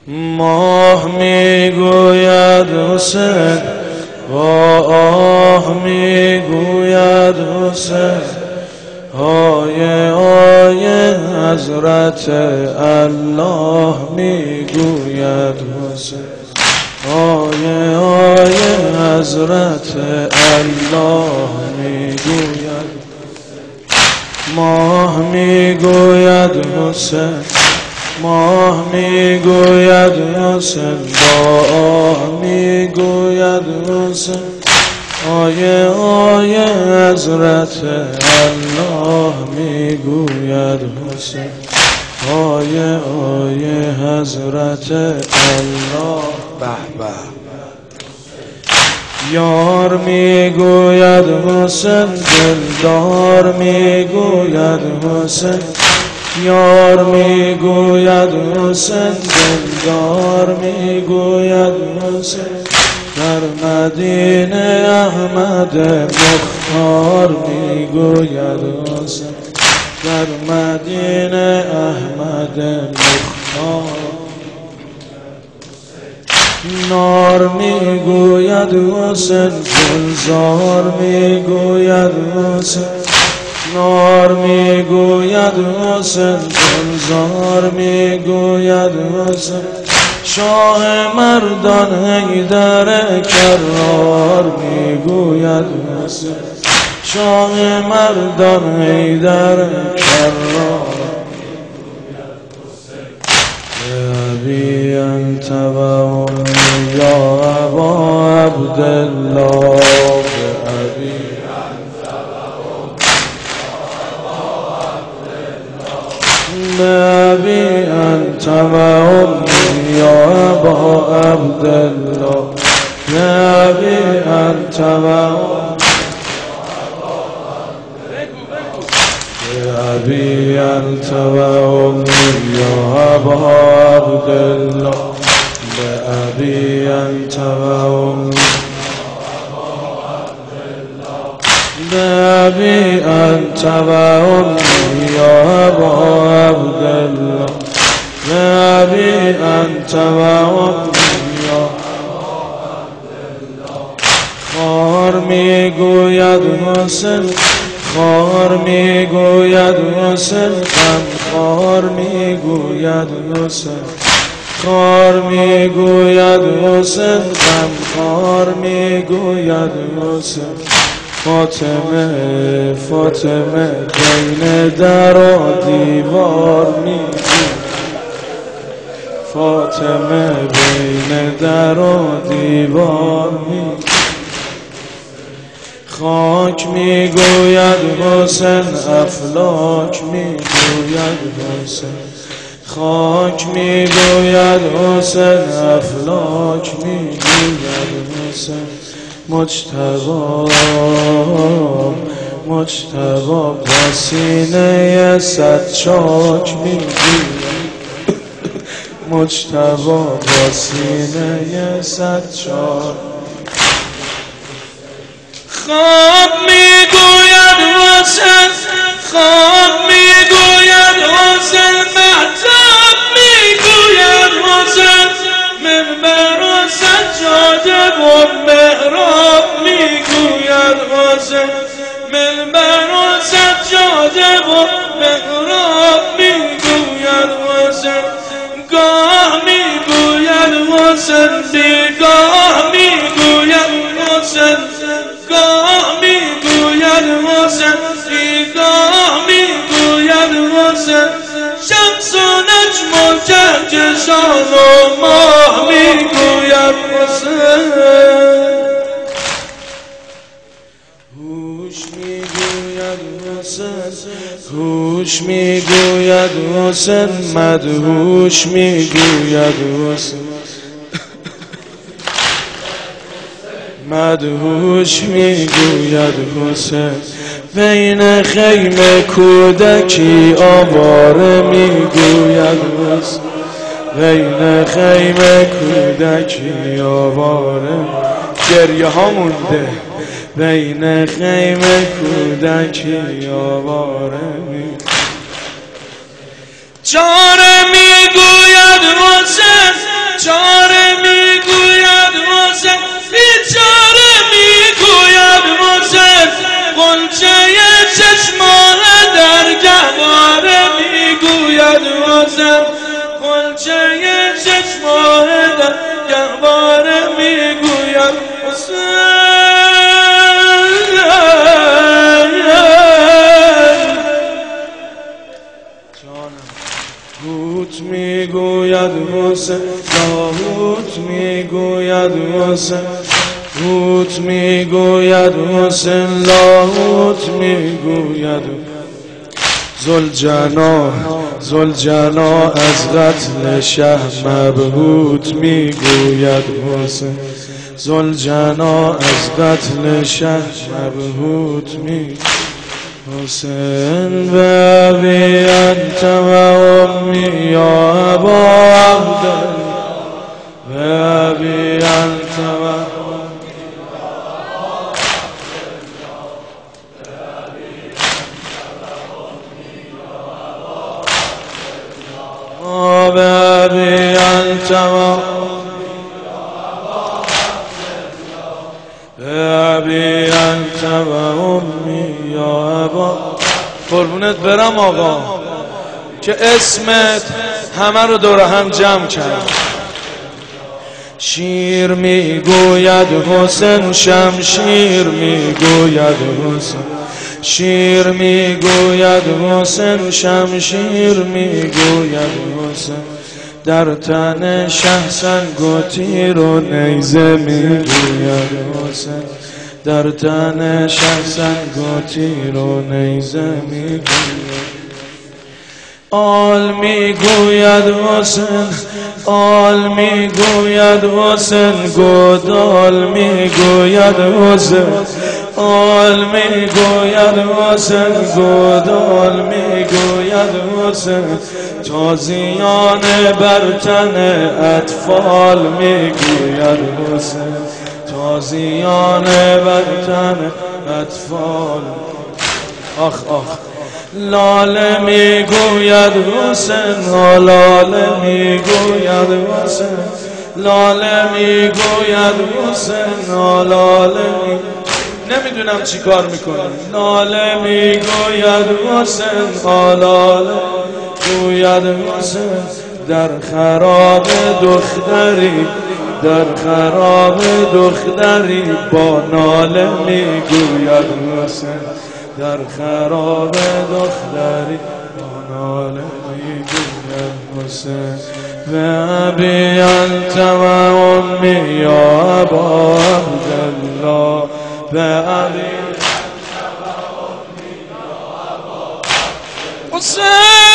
ماه میگوید حسین، با آه میگوید حسین، آیه آیه حضرت الله میگوید حسین، آیه آیه حضرت الله میگوید. ماه میگوید حسین، ماه میگوید حسین، با آه میگوید حسین، آیه آیه حضرت الله میگوید حسین، آیه آیه حضرت الله. به به. یار میگوید حسین، دلدار میگوید حسین، یار میگوید حسین، دلدار میگوید حسین، در مدینه احمد مختار میگوید حسین، در مدینه احمد مختار. نار میگوید حسین، گلزار میگوید حسین، نار میگوید حسین، گلزار میگوید حسین، شاه مردان حیدر کرار میگوید حسین، شاه مردان حیدر کرار. ابی انت و امی یا ابا عبدالله، ابی ابی انت و امی یا ابا عبدالله، ابی انت و ابی انت و امی یا ابا عبدالله، ابی انت و امی ابی انت و امی یا ابا عبدالله، ابی انت و امی یا ابا عبدالله. خار میگوید حسین، خار میگوید حسین، غم خار میگوید حسین، خار میگوید حسین، غم خار میگوید حسین. فاطمه فاطمه بین در و دیوار میگوید، فاطمه بین در و دیوار میگوید. خاک میگوید حسین، افلاک میگوید حسین، خاک میگوید حسین، افلاک میگوید حسین. مجتبی مجتبی با سینه صد چاک میگوید، مجتبی با سینه صد چاک. خواب میگوید حسین، خواب میگوید حسین، مهتاب میگوید حسین، منبر و سجاده و محراب میگوید حسین، منبر و سجاده و محراب میگوید حسین. گاه میگوید حسین، بیگاه میگوید حسین، گاه میگوید حسین، بیگاه میگوید حسین. شمس و نجم و کهکشان و ماه میگوید حسین. هوش میگوید حسین، هوش میگوید حسین، مدهوش میگوید حسین، مدهوش میگوید حسین. بین خیمه کودکی آواره میگوید حسین، بین خیمه کودکی آواره. گریه ها مونده. بین خیمه کودکی آواره میگوید. چاره میگوید حسین، گلچه چشماهدم گهواره میگوید هوت میگوید حسین داوود میگوید حسین هوت میگوید حسین لاهوت میگوید زلجنا از قتل شه مبهوت میگوید حسین زلجنا از قتل شه مبهوت میگوید حسین به ابی انت و امی یا ابا عبدالله به ابی انت و بأبي أنت بأبي أنت وأمي يا أبا قربونت برم آقا که اسمت همه رو دور هم جمع کرد. شیر میگوید حسین شمشیر میگوید حسین شیر میگوید حسین شمشیر میگوید حسین در تن شه سنگ و تیر و نیزه میگوید حسین در تن شه سنگ و تیر و نیزه میگوید آل میگوید حسین آل میگوید حسین گودال میگوید حسین آل میگوید حسین گودال میگوید حسین تازیان بر تن اطفال میگوید حسین تازیان بر تن اطفال آخ آخ لاله میگوید حسین لاله میگوید حسین لاله میگوید حسین لاله نمیدونم چی کار میکنم لاله میگوید حسین لاله گوید حسین در خراب دختری در خراب دختری با ناله میگوید حسین در خراب دختری با ناله میگوید حسین به ابی انت و امی یا ابا عبدالله به ابی انت و امی یا ابا حسین